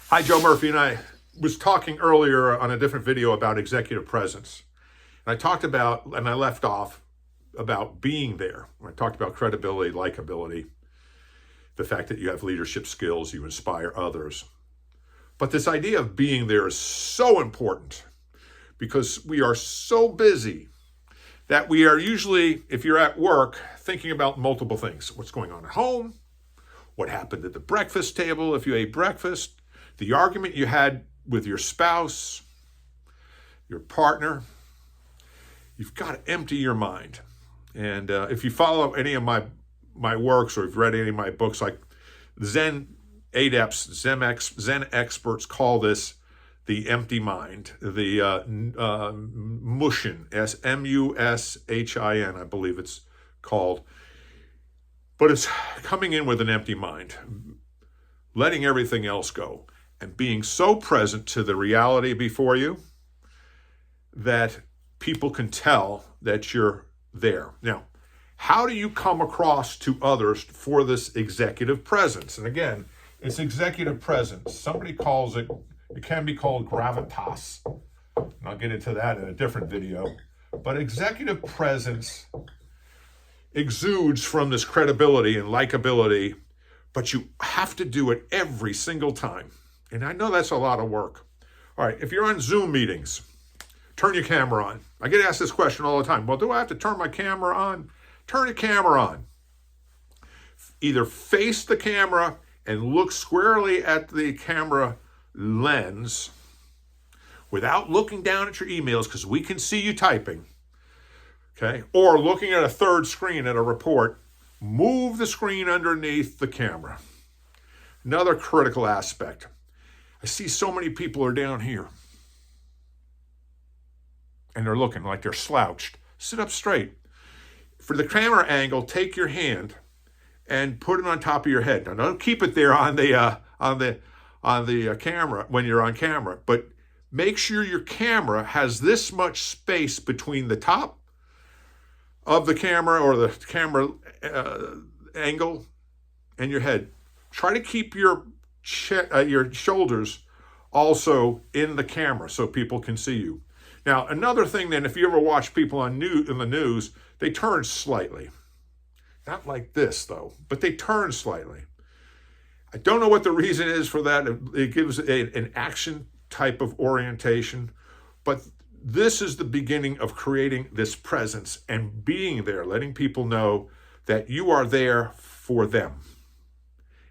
Hi, Joe Murphy, and I was talking earlier on a different video about executive presence. And I talked about, and I left off about being there. I talked about credibility, likability, the fact that you have leadership skills, you inspire others. But this idea of being there is so important because we are so busy that we are usually, if you're at work, thinking about multiple things. What's going on at home? What happened at the breakfast table if you ate breakfast? The argument you had with your spouse, your partner. You've got to empty your mind. And if you follow any of my works or you've read any of my books, like Zen adepts, Zen experts call this the empty mind, the Mushin, M-U-S-H-I-N, I believe it's called. But it's coming in with an empty mind, letting everything else go, and being so present to the reality before you that people can tell that you're there. Now, how do you come across to others for this executive presence? And again, it's executive presence. Somebody calls it can be called gravitas. And I'll get into that in a different video. But executive presence exudes from this credibility and likability, but you have to do it every single time. And I know that's a lot of work. All right, if you're on Zoom meetings, turn your camera on. I get asked this question all the time. Well, do I have to turn my camera on? Turn your camera on. Either face the camera and look squarely at the camera lens without looking down at your emails, because we can see you typing, okay? Or looking at a third screen at a report, move the screen underneath the camera. Another critical aspect. I see so many people are down here and they're looking like they're slouched. Sit up straight. For the camera angle, take your hand and put it on top of your head. Now, don't keep it there on the camera when you're on camera, but make sure your camera has this much space between the top of the camera or the camera angle and your head. Try to keep your shoulders also in the camera so people can see you. Now, another thing then, if you ever watch people in the news, they turn slightly. Not like this, though, but they turn slightly. I don't know what the reason is for that. It gives an action type of orientation, but this is the beginning of creating this presence and being there, letting people know that you are there for them.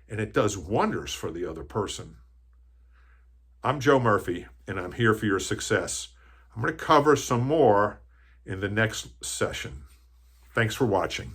And it does wonders for the other person. I'm Joe Murphy, and I'm here for your success. I'm going to cover some more in the next session. Thanks for watching.